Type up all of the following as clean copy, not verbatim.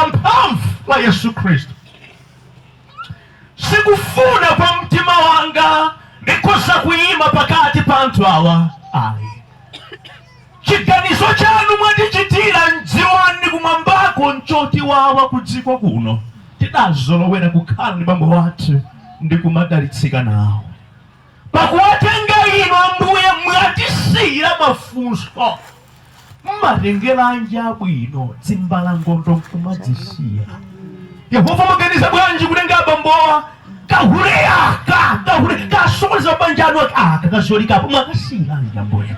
mphamvu la Yesu Kristo. Sikufuna kwa mtima wanga nikosa kuyima pakati pa anthu awa ayi. Chiganizo chanu mwandichitira ndziwani kumwambako nchoti wawa kudziko kuno tidazolowera kukhala ndi bambo wathu ndi kumadalitsika nawo. Pakuwatenga ino Ambuye mwatisiyira mafunso, mmatengeranji abwino dzimbalangondo nkumadzisiya. Yehova maganiza bwanji kutenga bambowa kahuleya kasokoleza banja anu kakazolikapo mwakasiyiranja Ambuye.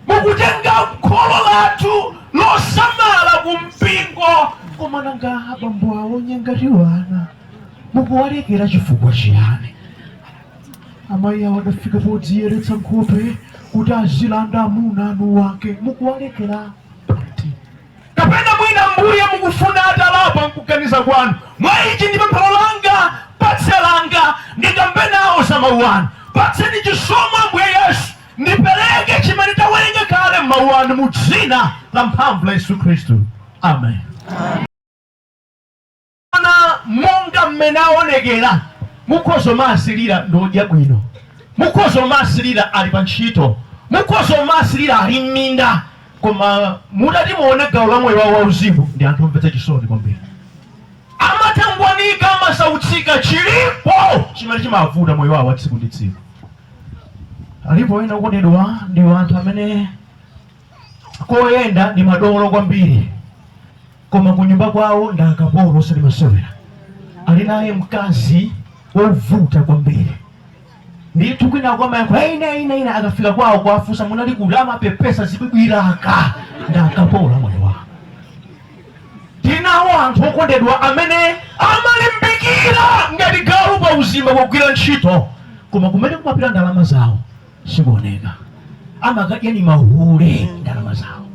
Mukutenga kholo lathu losamala kumpingo koma nanga bambowa wonyengati wana mukuwalekera chifukwa chiyani? Amayi awo adafika podziyeretsa nkhope kuti azilanda amuna anu wake mukuwalekera pati? Kapena mwina Ambuye mukufuna atalapa mkuganiza kwanu mwaichi ndi pemphero langa patse langa ndikambe nawo za mawu anu. Patseni chisomo Ambuye Yesu ndipereke chimene tawerenga kale m'mawu anu mu dzina la mphamvu la Yesu Khristu. Amen. Monga mmene aonekera mukhozo masilira ndodya bwino, mukhozo masilira ali pa ntchito, mukhozo masilira ali m'minda, koma mutati muone gawo la moyo wawo wauzimu ndi anthu omvetsa chisoni kwambiri. Amatangwanika amasautsika chilipo chimene chimavuta moyo wawo wa tsiku ndi tsiku. Alipo ena okondedwa ndi anthu amene koyenda ndi madolo kwambiri, koma kunyumba kwawo ndi akapolo osati masewera. Ali naye mkazi wovuta kwambiri, ndithu kwina kwa mayankho ina akafika kwawo kwafusa munali kuti amapepesa zibwiraka ndi akapola moyo wawo. Tinawo anthu okondedwa amene amalimbikira ngati galu pa uzima kugwira ntchito, koma kumene kumapita ndalama zawo sikuoneka. Amakadya ni mahule ndalama zawo.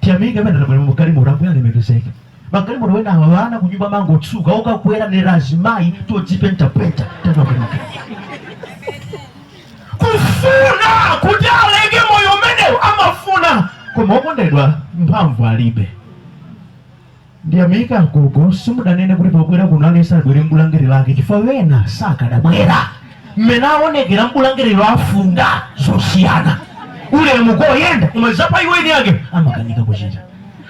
Tiyamike pena mukali murambo yalemekezeke. Bakali mwana wena wana kunyumba mango tsuka okakwera ne razimai todzipentapenta tanakunuka. Kufuna kuti alenge moyo umenewu amafuna koma okondedwa mphamvu alibe. Ndiyamika gogo simudanene kuti pakwera kuno alesa abwere mbulangeri lake chifukwa wena sakadabwera. Mmene aonekera mbulangeri afunda zosiyana. Ule mukoyenda umazapa iweni yake amakanika kuchita.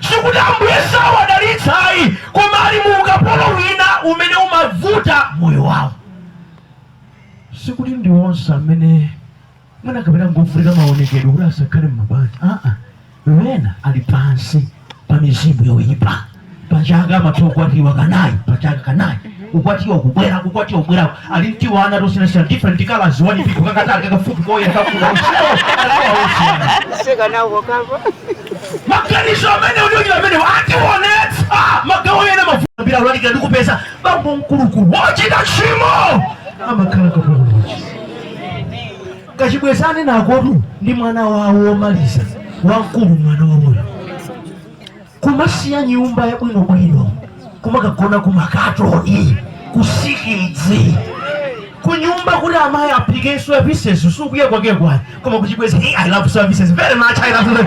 Sikuti Ambuye sawadalitsayi koma ali mu ukapolo wina umene umavuta moyo wawo. Sikuti ndi onse amene mwana kapena ngofulika maonekedwe kuti asakhale m'mabanja. Wena ali pansi pa mizimu yoyipa. Pachaka matokwatiwa kanayi, pachaka kanayi. Ukwatiwa kubwera, kukwatiwa ubwera. Alimtiwa ana tosinasina different colors wani piku kakatali kakafupi koye kakula seka na wakava maganizo amene uliojila amene atiwonetsa magawo yene mavuta bila ulwalikira ndikupesa bambo mkulukulu wachita chimo amakhala kapolo kachibwezane nakotu ndi mwana wawo omaliza wamkulu mwana wawo kumasiya nyumba yabwinobwino kumakagona kumakatoni kusikidzi kunyumba kuti amayi aphike services sukuye kwake kwani koma kuchibweza I love services very much I love them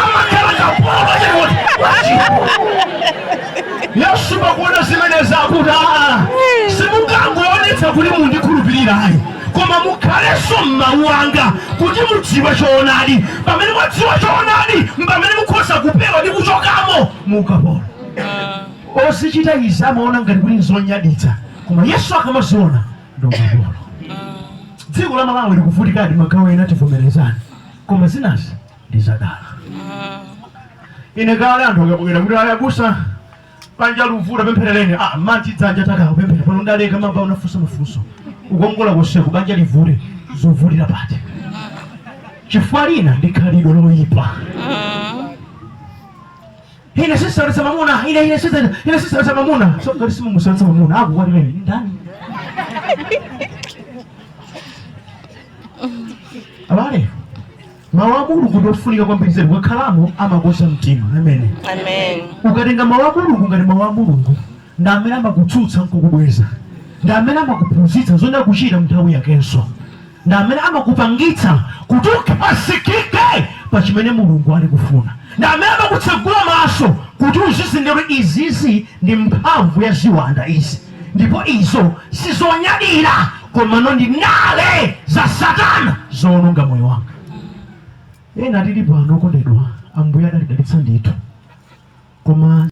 amakhala kapolo Yesu bakuona zimene zakuti simungangoonetsa kuti mundikhulupirirayi koma mukhalenso m'mawu anga kuti mudziwe choonadi. Pamene mwadziwa choonadi pamene mukhoza kupewa ndi kuchokamo mukapolo. Osichita izi amaona ngati kuti nzonyaditsa koma Yesu akamaziona ndo ukapolo. Dziko la Malawi likuvutikadi magawo ena tivomerezani koma zinazi ndi zadala. Ine kale anthu akabwera kuti ayabusa panja luvuta pempherereni manti dzanja takawo pemphera pano ndaleka mamba unafunsa mafunso ukongola kuseku banja livule zovulira pati chifukwa lina ndi khalidwe loyipa. Ine sisaletsa mamuna ine sisaletsa mamuna so ngati simusaletsa mamuna akukwalireni ndani abale mawu a Mulungu ndofunika kwambiri zedi wakhalamo amakosa mtima. Amen. Amen. Ukatenga mawu a Mulungu ngati mawu a Mulungu ndi amene amakutsutsa nkukubweza, ndi amene amakuphunzitsa zonse kuchita mnthawi yakenso, ndi amene amakupangitsa kuti ukhazikike pa chimene Mulungu ali kufuna, na amene amakutsegula maso kuti uzizindikira izizi ndi mphamvu ya ziwanda izi, ndipo izo sizonyadira komano ndi nale za Satana zowononga moyo wanga. Ena tili pano okondedwa, Ambuye adalitsa ndithu koma